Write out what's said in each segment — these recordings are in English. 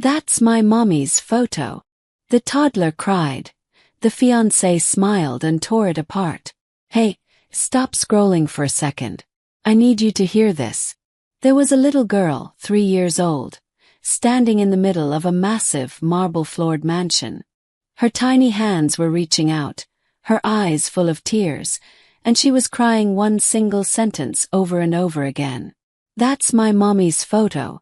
That's my mommy's photo. The toddler cried. The fiancé smiled and tore it apart. Hey, stop scrolling for a second. I need you to hear this. There was a little girl, 3 years old, standing in the middle of a massive marble-floored mansion. Her tiny hands were reaching out, her eyes full of tears, and she was crying one single sentence over and over again. That's my mommy's photo.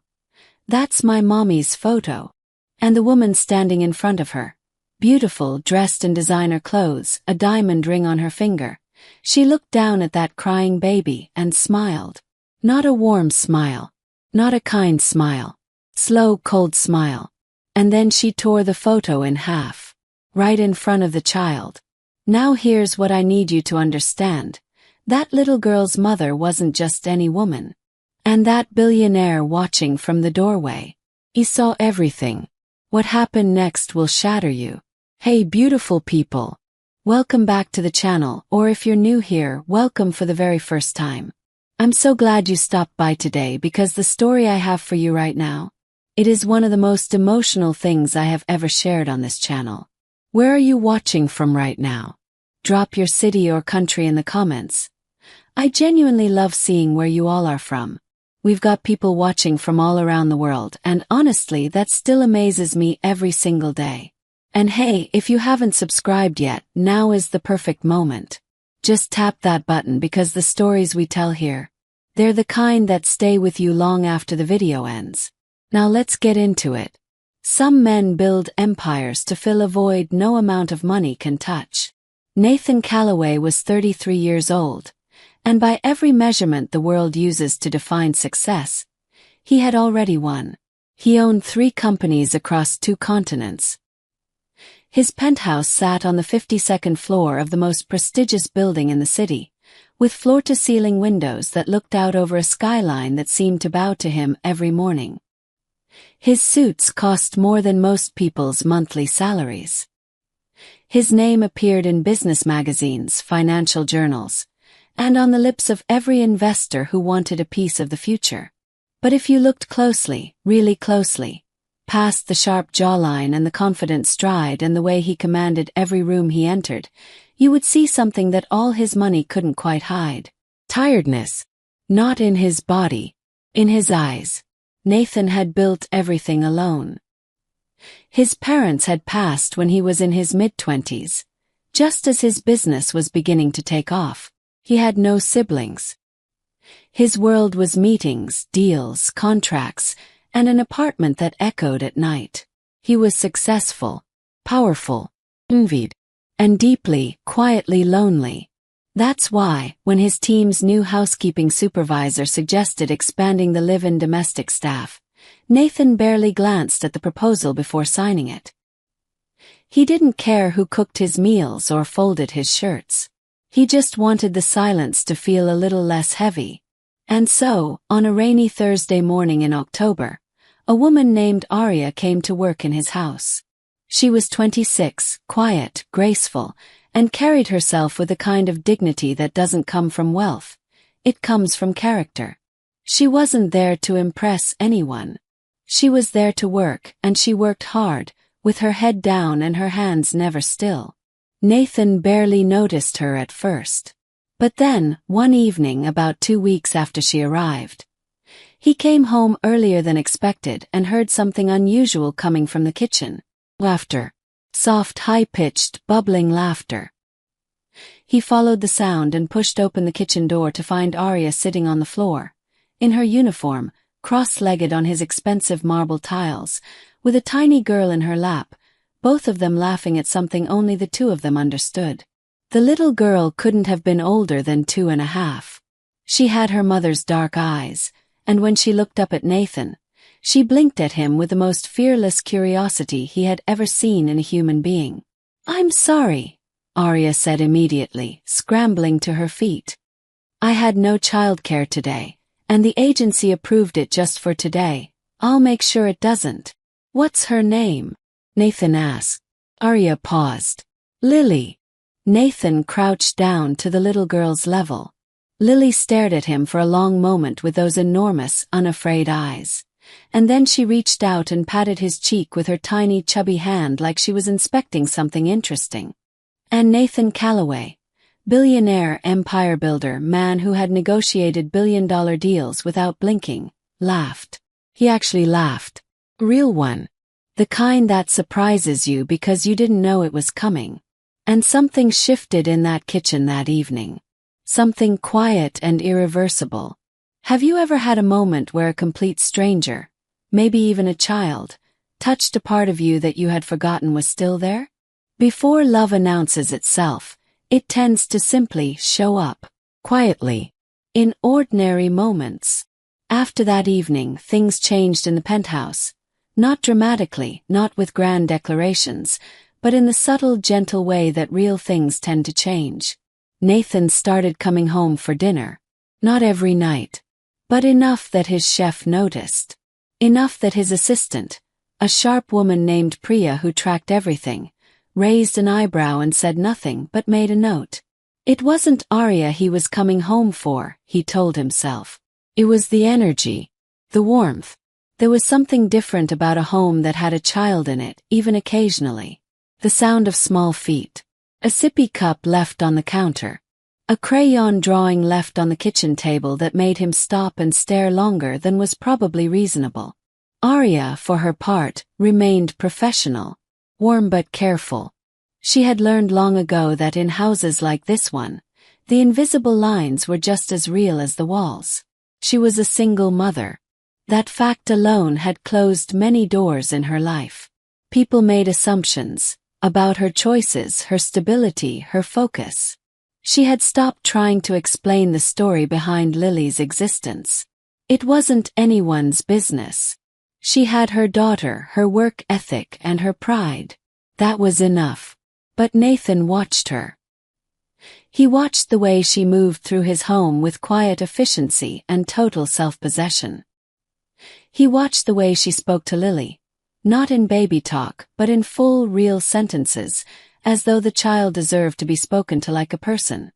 That's my mommy's photo. And the woman standing in front of her, beautiful, dressed in designer clothes, a diamond ring on her finger. She looked down at that crying baby and smiled. Not a warm smile. Not a kind smile. Slow, cold smile. And then she tore the photo in half. Right in front of the child. Now here's what I need you to understand. That little girl's mother wasn't just any woman. And that billionaire watching from the doorway. He saw everything. What happened next will shatter you. Hey beautiful people. Welcome back to the channel, or if you're new here, welcome for the very first time. I'm so glad you stopped by today because the story I have for you right now, it is one of the most emotional things I have ever shared on this channel. Where are you watching from right now? Drop your city or country in the comments. I genuinely love seeing where you all are from. We've got people watching from all around the world, and honestly, that still amazes me every single day. And hey, if you haven't subscribed yet, now is the perfect moment. Just tap that button because the stories we tell here, they're the kind that stay with you long after the video ends. Now let's get into it. Some men build empires to fill a void no amount of money can touch. Nathan Calloway was 33 years old, and by every measurement the world uses to define success, he had already won. He owned 3 companies across 2 continents. His penthouse sat on the 52nd floor of the most prestigious building in the city, with floor-to-ceiling windows that looked out over a skyline that seemed to bow to him every morning. His suits cost more than most people's monthly salaries. His name appeared in business magazines, financial journals, and on the lips of every investor who wanted a piece of the future. But if you looked closely, really closely, past the sharp jawline and the confident stride and the way he commanded every room he entered, you would see something that all his money couldn't quite hide. Tiredness. Not in his body. In his eyes. Nathan had built everything alone. His parents had passed when he was in his mid-20s, just as his business was beginning to take off. He had no siblings. His world was meetings, deals, contracts, and an apartment that echoed at night. He was successful, powerful, envied, and deeply, quietly lonely. That's why, when his team's new housekeeping supervisor suggested expanding the live-in domestic staff, Nathan barely glanced at the proposal before signing it. He didn't care who cooked his meals or folded his shirts. He just wanted the silence to feel a little less heavy. And so, on a rainy Thursday morning in October, a woman named Arya came to work in his house. She was 26, quiet, graceful, and carried herself with a kind of dignity that doesn't come from wealth. It comes from character. She wasn't there to impress anyone. She was there to work, and she worked hard, with her head down and her hands never still. Nathan barely noticed her at first. But then, one evening about 2 weeks after she arrived, he came home earlier than expected and heard something unusual coming from the kitchen. Laughter. Soft, high-pitched, bubbling laughter. He followed the sound and pushed open the kitchen door to find Arya sitting on the floor, in her uniform, cross-legged on his expensive marble tiles, with a tiny girl in her lap, both of them laughing at something only the 2 of them understood. The little girl couldn't have been older than 2.5. She had her mother's dark eyes, and when she looked up at Nathan, she blinked at him with the most fearless curiosity he had ever seen in a human being. "I'm sorry," Arya said immediately, scrambling to her feet. "I had no childcare today, and the agency approved it just for today. I'll make sure it doesn't." "What's her name?" Nathan asked. Arya paused. "Lily." Nathan crouched down to the little girl's level. Lily stared at him for a long moment with those enormous, unafraid eyes. And then she reached out and patted his cheek with her tiny chubby hand like she was inspecting something interesting. And Nathan Calloway, billionaire empire builder, man who had negotiated billion-dollar deals without blinking, laughed. He actually laughed. Real one. The kind that surprises you because you didn't know it was coming. And something shifted in that kitchen that evening. Something quiet and irreversible. Have you ever had a moment where a complete stranger, maybe even a child, touched a part of you that you had forgotten was still there? Before love announces itself, it tends to simply show up, quietly, in ordinary moments. After that evening, things changed in the penthouse. Not dramatically, not with grand declarations, but in the subtle, gentle way that real things tend to change. Nathan started coming home for dinner. Not every night. But enough that his chef noticed. Enough that his assistant, a sharp woman named Priya who tracked everything, raised an eyebrow and said nothing but made a note. It wasn't Arya he was coming home for, he told himself. It was the energy, the warmth. There was something different about a home that had a child in it, even occasionally. The sound of small feet. A sippy cup left on the counter. A crayon drawing left on the kitchen table that made him stop and stare longer than was probably reasonable. Arya, for her part, remained professional. Warm but careful. She had learned long ago that in houses like this one, the invisible lines were just as real as the walls. She was a single mother. That fact alone had closed many doors in her life. People made assumptions about her choices, her stability, her focus. She had stopped trying to explain the story behind Lily's existence. It wasn't anyone's business. She had her daughter, her work ethic, and her pride. That was enough. But Nathan watched her. He watched the way she moved through his home with quiet efficiency and total self-possession. He watched the way she spoke to Lily, not in baby talk, but in full, real sentences, as though the child deserved to be spoken to like a person.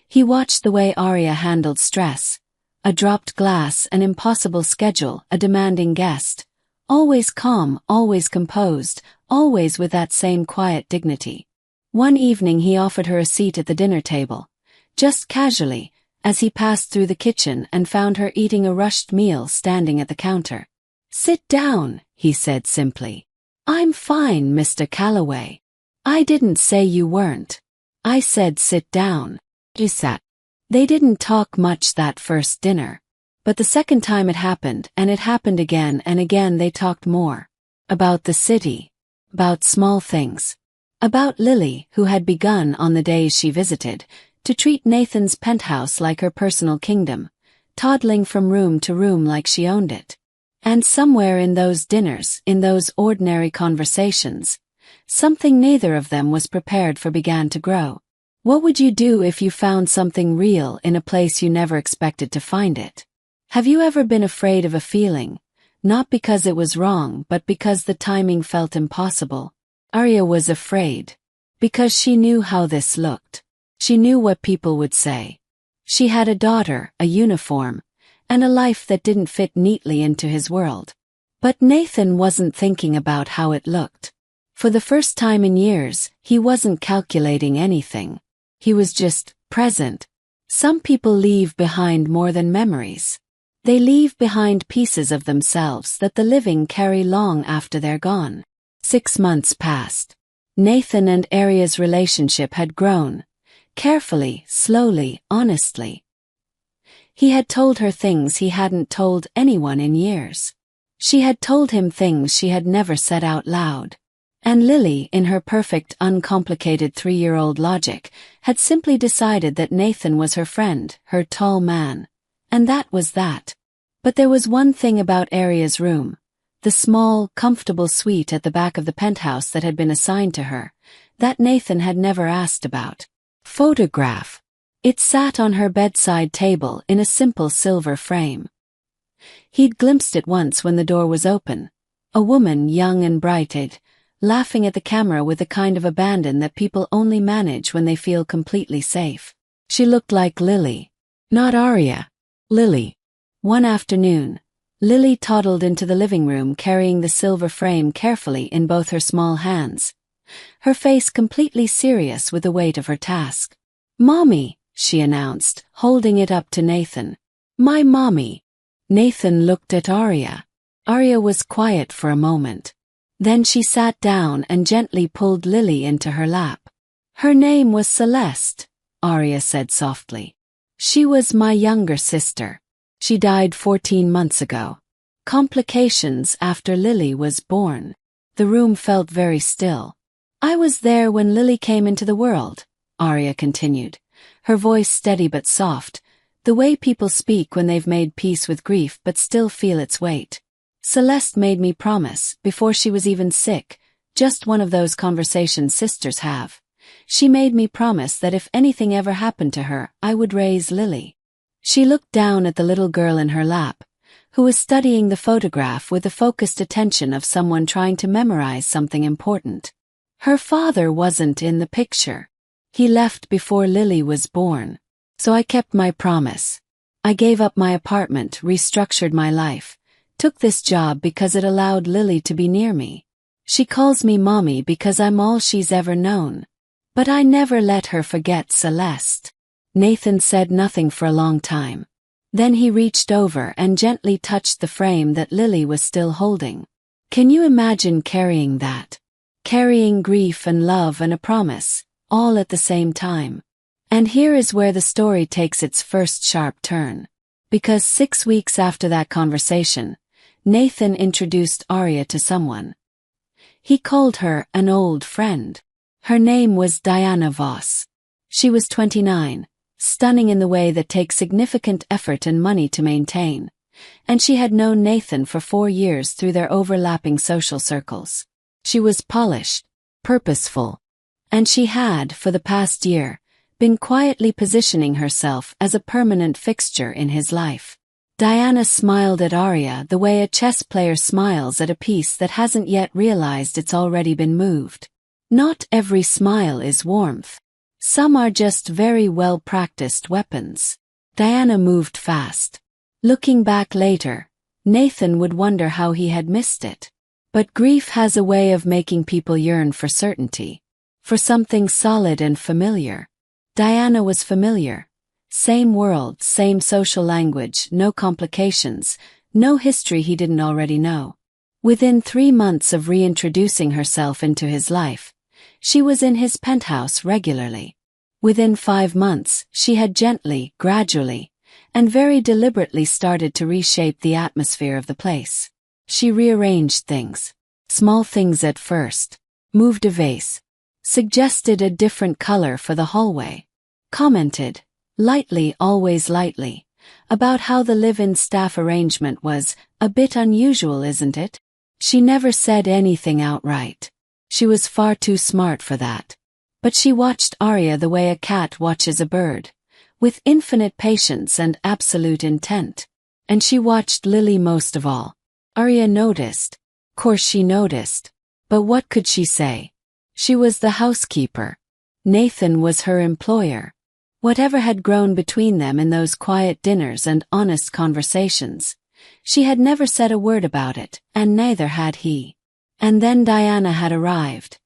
He watched the way Arya handled stress, a dropped glass, an impossible schedule, a demanding guest, always calm, always composed, always with that same quiet dignity. One evening he offered her a seat at the dinner table, just casually, as he passed through the kitchen and found her eating a rushed meal standing at the counter. "Sit down," he said simply. "I'm fine, Mr. Calloway." "I didn't say you weren't. I said sit down." He sat. They didn't talk much that first dinner. But the second time it happened, and it happened again and again, they talked more. About the city. About small things. About Lily, who had begun on the days she visited, to treat Nathan's penthouse like her personal kingdom, toddling from room to room like she owned it. And somewhere in those dinners, in those ordinary conversations, something neither of them was prepared for began to grow. What would you do if you found something real in a place you never expected to find it? Have you ever been afraid of a feeling, not because it was wrong but because the timing felt impossible? Arya was afraid. Because she knew how this looked. She knew what people would say. She had a daughter, a uniform, and a life that didn't fit neatly into his world. But Nathan wasn't thinking about how it looked. For the first time in years, he wasn't calculating anything. He was just present. Some people leave behind more than memories. They leave behind pieces of themselves that the living carry long after they're gone. 6 months passed. Nathan and Arya's relationship had grown. Carefully, slowly, honestly. He had told her things he hadn't told anyone in years. She had told him things she had never said out loud. And Lily, in her perfect, uncomplicated 3-year-old logic, had simply decided that Nathan was her friend, her tall man. And that was that. But there was one thing about Arya's room, the small, comfortable suite at the back of the penthouse that had been assigned to her, that Nathan had never asked about. Photograph. It sat on her bedside table in a simple silver frame. He'd glimpsed it once when the door was open. A woman, young and bright-eyed, laughing at the camera with the kind of abandon that people only manage when they feel completely safe. She looked like Lily. Not Arya. Lily. One afternoon, Lily toddled into the living room carrying the silver frame carefully in both her small hands, her face completely serious with the weight of her task. "Mommy," she announced, holding it up to Nathan. "My mommy." Nathan looked at Arya. Arya was quiet for a moment. Then she sat down and gently pulled Lily into her lap. "Her name was Celeste," Arya said softly. "She was my younger sister. She died 14 months ago. Complications after Lily was born." The room felt very still. "I was there when Lily came into the world," Arya continued, her voice steady but soft, the way people speak when they've made peace with grief but still feel its weight. "Celeste made me promise, before she was even sick, just one of those conversations sisters have. She made me promise that if anything ever happened to her, I would raise Lily." She looked down at the little girl in her lap, who was studying the photograph with the focused attention of someone trying to memorize something important. "Her father wasn't in the picture. He left before Lily was born. So I kept my promise. I gave up my apartment, restructured my life, took this job because it allowed Lily to be near me. She calls me mommy because I'm all she's ever known. But I never let her forget Celeste." Nathan said nothing for a long time. Then he reached over and gently touched the frame that Lily was still holding. "Can you imagine carrying that? Carrying grief and love and a promise, all at the same time?" And here is where the story takes its first sharp turn. Because 6 weeks after that conversation, Nathan introduced Arya to someone. He called her an old friend. Her name was Diana Voss. She was 29, stunning in the way that takes significant effort and money to maintain, and she had known Nathan for 4 years through their overlapping social circles. She was polished, purposeful, and she had, for the past year, been quietly positioning herself as a permanent fixture in his life. Diana smiled at Arya the way a chess player smiles at a piece that hasn't yet realized it's already been moved. Not every smile is warmth. Some are just very well-practiced weapons. Diana moved fast. Looking back later, Nathan would wonder how he had missed it. But grief has a way of making people yearn for certainty, for something solid and familiar. Diana was familiar. Same world, same social language, no complications, no history he didn't already know. Within 3 months of reintroducing herself into his life, she was in his penthouse regularly. Within 5 months, she had gently, gradually, and very deliberately started to reshape the atmosphere of the place. She rearranged things. Small things at first. Moved a vase. Suggested a different color for the hallway. Commented, lightly, always lightly, about how the live-in staff arrangement was a bit unusual, isn't it? She never said anything outright. She was far too smart for that. But she watched Arya the way a cat watches a bird, with infinite patience and absolute intent. And she watched Lily most of all. Arya noticed. Course she noticed. But what could she say? She was the housekeeper. Nathan was her employer. Whatever had grown between them in those quiet dinners and honest conversations, she had never said a word about it, and neither had he. And then Diana had arrived,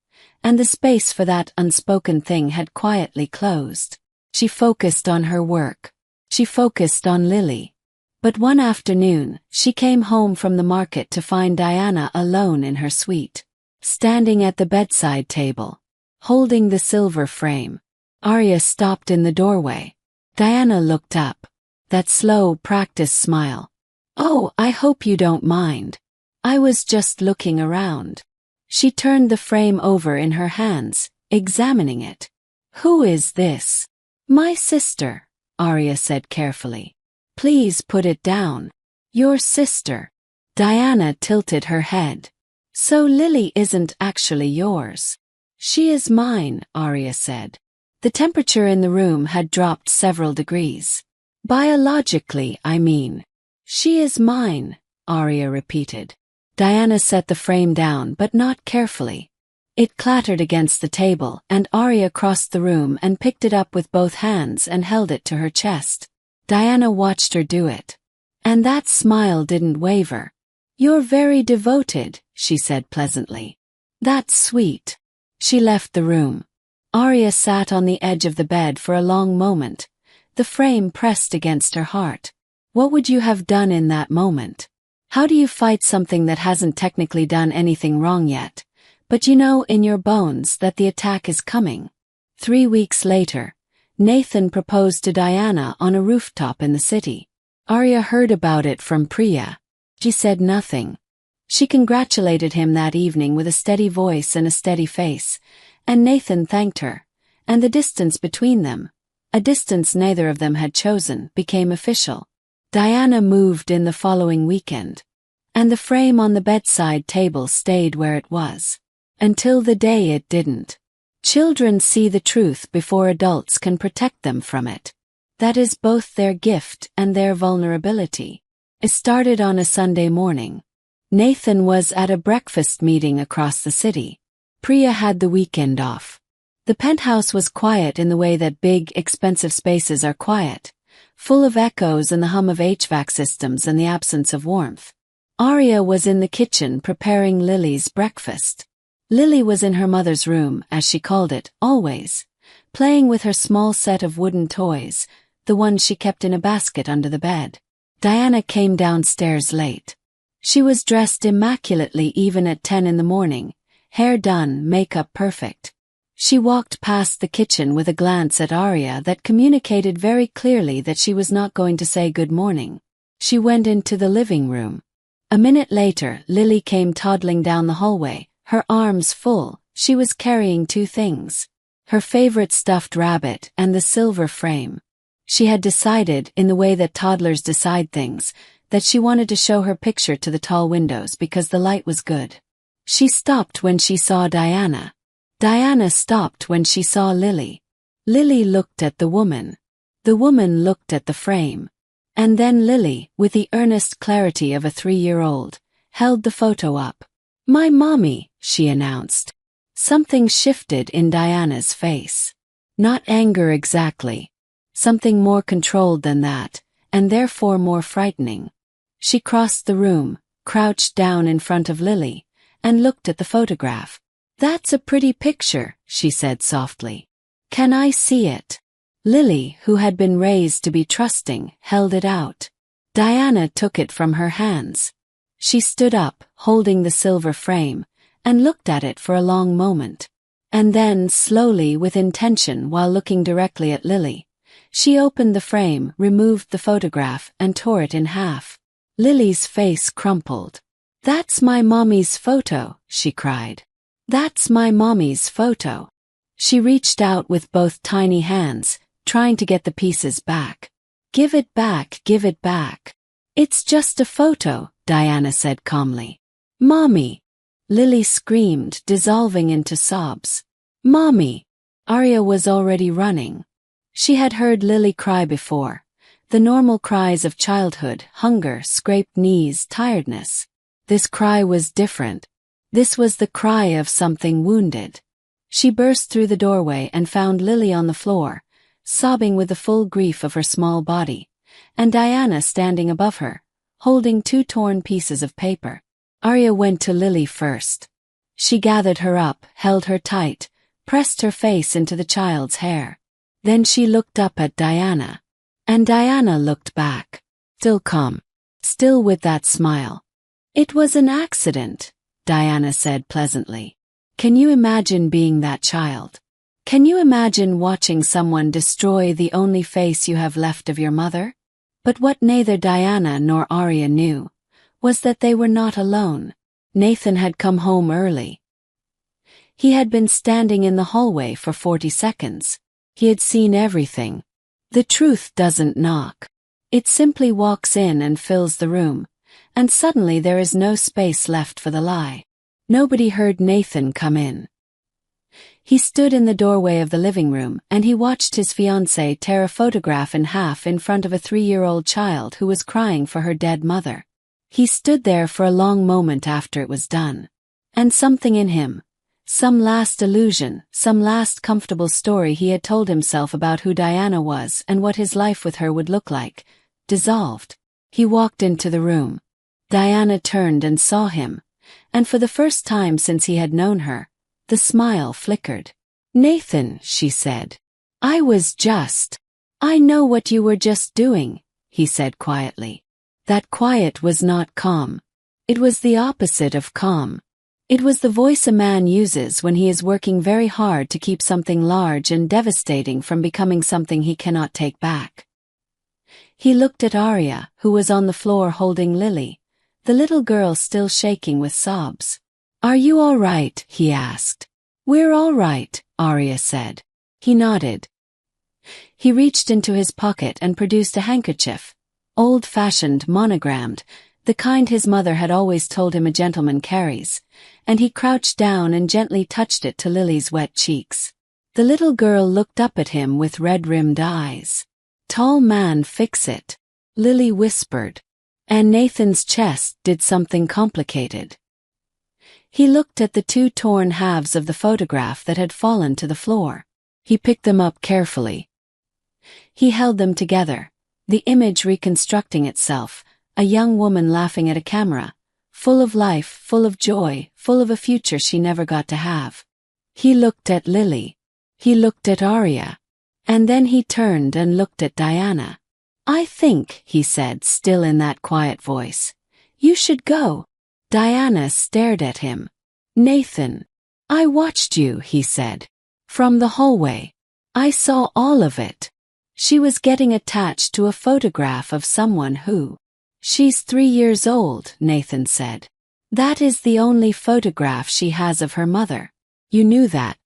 and the space for that unspoken thing had quietly closed. She focused on her work. She focused on Lily. But one afternoon, she came home from the market to find Diana alone in her suite, standing at the bedside table, holding the silver frame. Arya stopped in the doorway. Diana looked up. That slow, practiced smile. "Oh, I hope you don't mind. I was just looking around." She turned the frame over in her hands, examining it. "Who is this?" "My sister," Arya said carefully. "Please put it down." "Your sister." Diana tilted her head. "So Lily isn't actually yours." "She is mine," Arya said. The temperature in the room had dropped several degrees. "Biologically, I mean." "She is mine," Arya repeated. Diana set the frame down, but not carefully. It clattered against the table, and Arya crossed the room and picked it up with both hands and held it to her chest. Diana watched her do it. And that smile didn't waver. "You're very devoted," she said pleasantly. "That's sweet." She left the room. Arya sat on the edge of the bed for a long moment, the frame pressed against her heart. What would you have done in that moment? How do you fight something that hasn't technically done anything wrong yet, but you know in your bones that the attack is coming? 3 weeks later, Nathan proposed to Diana on a rooftop in the city. Arya heard about it from Priya. She said nothing. She congratulated him that evening with a steady voice and a steady face, and Nathan thanked her, and the distance between them, a distance neither of them had chosen, became official. Diana moved in the following weekend, and the frame on the bedside table stayed where it was. Until the day it didn't. Children see the truth before adults can protect them from it. That is both their gift and their vulnerability. It started on a Sunday morning. Nathan was at a breakfast meeting across the city. Priya had the weekend off. The penthouse was quiet in the way that big, expensive spaces are quiet, full of echoes and the hum of HVAC systems and the absence of warmth. Arya was in the kitchen preparing Lily's breakfast. Lily was in her mother's room, as she called it, always, playing with her small set of wooden toys, the ones she kept in a basket under the bed. Diana came downstairs late. She was dressed immaculately even at 10 in the morning, hair done, makeup perfect. She walked past the kitchen with a glance at Arya that communicated very clearly that she was not going to say good morning. She went into the living room. A minute later, Lily came toddling down the hallway, her arms full. She was carrying 2 things. Her favorite stuffed rabbit and the silver frame. She had decided, in the way that toddlers decide things, that she wanted to show her picture to the tall windows because the light was good. She stopped when she saw Diana. Diana stopped when she saw Lily. Lily looked at the woman. The woman looked at the frame. And then Lily, with the earnest clarity of a 3-year-old, held the photo up. "My mommy," she announced. Something shifted in Diana's face. Not anger exactly. Something more controlled than that, and therefore more frightening. She crossed the room, crouched down in front of Lily, and looked at the photograph. "That's a pretty picture," she said softly. "Can I see it?" Lily, who had been raised to be trusting, held it out. Diana took it from her hands. She stood up, holding the silver frame, and looked at it for a long moment. And then, slowly, with intention while looking directly at Lily, she opened the frame, removed the photograph, and tore it in half. Lily's face crumpled. "That's my mommy's photo," she cried. "That's my mommy's photo." She reached out with both tiny hands, trying to get the pieces back. "Give it back, give it back." "It's just a photo," Diana said calmly. "Mommy!" Lily screamed, dissolving into sobs. "Mommy!" Arya was already running. She had heard Lily cry before. The normal cries of childhood, hunger, scraped knees, tiredness. This cry was different. This was the cry of something wounded. She burst through the doorway and found Lily on the floor, sobbing with the full grief of her small body, and Diana standing above her, holding 2 torn pieces of paper. Arya went to Lily first. She gathered her up, held her tight, pressed her face into the child's hair. Then she looked up at Diana. And Diana looked back. Still calm. Still with that smile. "It was an accident," Diana said pleasantly. "Can you imagine being that child? Can you imagine watching someone destroy the only face you have left of your mother?" But what neither Diana nor Arya knew was that they were not alone. Nathan had come home early. He had been standing in the hallway for 40 seconds. He had seen everything. The truth doesn't knock. It simply walks in and fills the room, and suddenly there is no space left for the lie. Nobody heard Nathan come in. He stood in the doorway of the living room and he watched his fiancée tear a photograph in half in front of a 3-year-old child who was crying for her dead mother. He stood there for a long moment after it was done. And something in him, some last illusion, some last comfortable story he had told himself about who Diana was and what his life with her would look like, dissolved. He walked into the room. Diana turned and saw him, and for the first time since he had known her, the smile flickered. "Nathan," she said. "I know what you were just doing," he said quietly. That quiet was not calm. It was the opposite of calm. It was the voice a man uses when he is working very hard to keep something large and devastating from becoming something he cannot take back. He looked at Arya, who was on the floor holding Lily, the little girl still shaking with sobs. "Are you all right?" he asked. "We're all right," Arya said. He nodded. He reached into his pocket and produced a handkerchief, old-fashioned, monogrammed, the kind his mother had always told him a gentleman carries, and he crouched down and gently touched it to Lily's wet cheeks. The little girl looked up at him with red-rimmed eyes. "Tall man, fix it," Lily whispered. And Nathan's chest did something complicated. He looked at the two torn halves of the photograph that had fallen to the floor. He picked them up carefully. He held them together, the image reconstructing itself, a young woman laughing at a camera, full of life, full of joy, full of a future she never got to have. He looked at Lily. He looked at Arya. And then he turned and looked at Diana. "I think," he said, still in that quiet voice, "you should go." Diana stared at him. "Nathan, I watched you," he said. "From the hallway. I saw all of it." She was getting attached to a photograph of someone who... "She's 3 years old," Nathan said. "That is the only photograph she has of her mother. You knew that.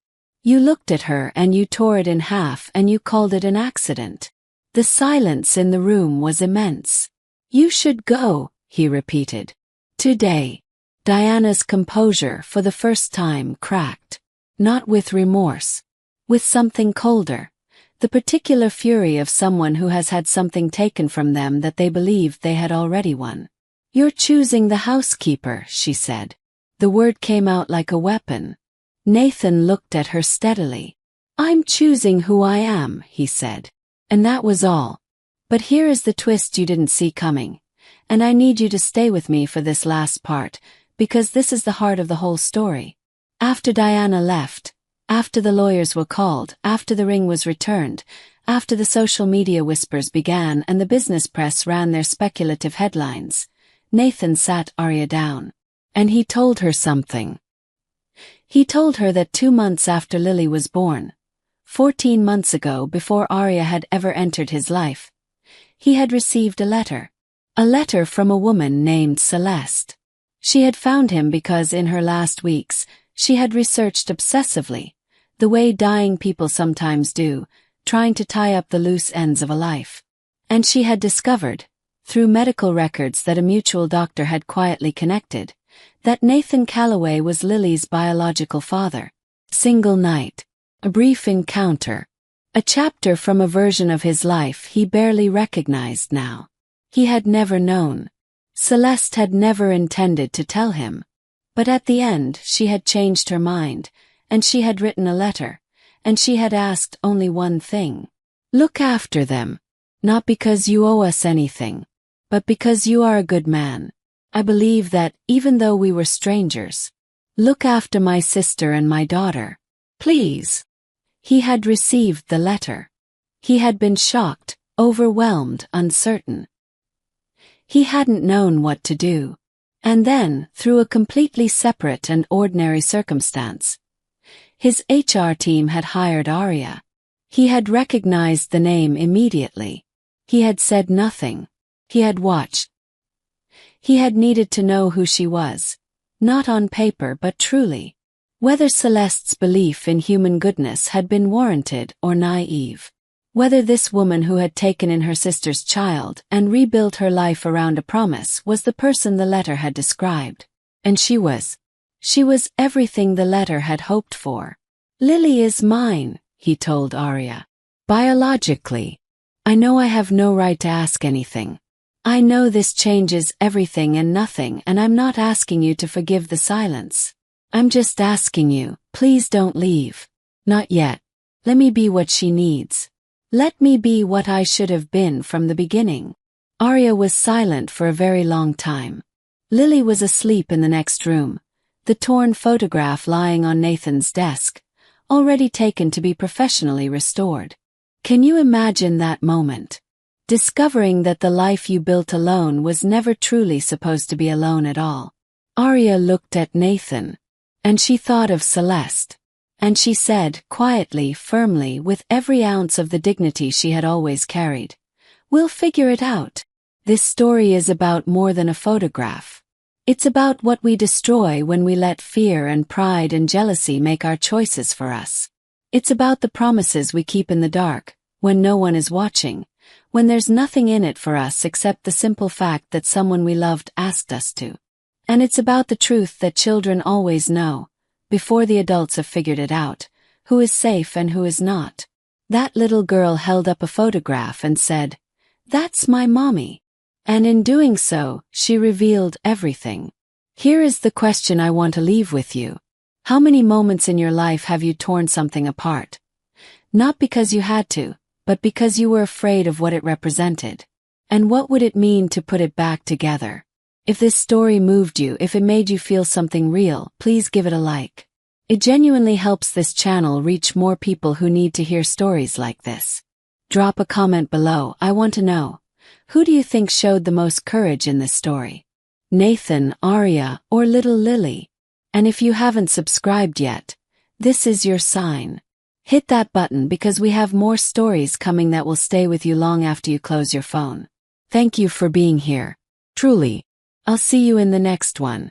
You looked at her and you tore it in half and you called it an accident." The silence in the room was immense. "You should go," he repeated. "Today." Diana's composure for the first time cracked. Not with remorse. With something colder. The particular fury of someone who has had something taken from them that they believed they had already won. "You're choosing the housekeeper," she said. The word came out like a weapon. Nathan looked at her steadily. "I'm choosing who I am," he said. And that was all. "But here is the twist you didn't see coming. And I need you to stay with me for this last part, because this is the heart of the whole story. After Diana left, after the lawyers were called, after the ring was returned, after the social media whispers began and the business press ran their speculative headlines, Nathan sat Arya down. And he told her something. He told her that 2 months after Lily was born, 14 months ago, before Arya had ever entered his life, he had received a letter from a woman named Celeste. She had found him because in her last weeks, she had researched obsessively, the way dying people sometimes do, trying to tie up the loose ends of a life. And she had discovered, through medical records that a mutual doctor had quietly connected, that Nathan Calloway was Lily's biological father. Single night. A brief encounter. A chapter from a version of his life he barely recognized now. He had never known. Celeste had never intended to tell him. But at the end she had changed her mind, and she had written a letter, and she had asked only one thing. "Look after them. Not because you owe us anything, but because you are a good man. I believe that, even though we were strangers, look after my sister and my daughter. Please." He had received the letter. He had been shocked, overwhelmed, uncertain. He hadn't known what to do. And then, through a completely separate and ordinary circumstance, his HR team had hired Arya. He had recognized the name immediately. He had said nothing. He had watched. He had needed to know who she was, not on paper but truly. Whether Celeste's belief in human goodness had been warranted or naive. Whether this woman who had taken in her sister's child and rebuilt her life around a promise was the person the letter had described. And she was everything the letter had hoped for. "Lily is mine," he told Arya. "Biologically. I know I have no right to ask anything. I know this changes everything and nothing, and I'm not asking you to forgive the silence. I'm just asking you, please don't leave. Not yet. Let me be what she needs. Let me be what I should have been from the beginning." Arya was silent for a very long time. Lily was asleep in the next room, the torn photograph lying on Nathan's desk, already taken to be professionally restored. Can you imagine that moment? Discovering that the life you built alone was never truly supposed to be alone at all. Arya looked at Nathan, and she thought of Celeste. And she said, quietly, firmly, with every ounce of the dignity she had always carried, "We'll figure it out. This story is about more than a photograph. It's about what we destroy when we let fear and pride and jealousy make our choices for us. It's about the promises we keep in the dark, when no one is watching, when there's nothing in it for us except the simple fact that someone we loved asked us to. And it's about the truth that children always know, before the adults have figured it out, who is safe and who is not." That little girl held up a photograph and said, "That's my mommy." And in doing so, she revealed everything. Here is the question I want to leave with you. How many moments in your life have you torn something apart? Not because you had to, but because you were afraid of what it represented. And what would it mean to put it back together? If this story moved you, if it made you feel something real, please give it a like. It genuinely helps this channel reach more people who need to hear stories like this. Drop a comment below. I want to know, who do you think showed the most courage in this story? Nathan, Arya, or little Lily? And if you haven't subscribed yet, this is your sign. Hit that button because we have more stories coming that will stay with you long after you close your phone. Thank you for being here. Truly. I'll see you in the next one.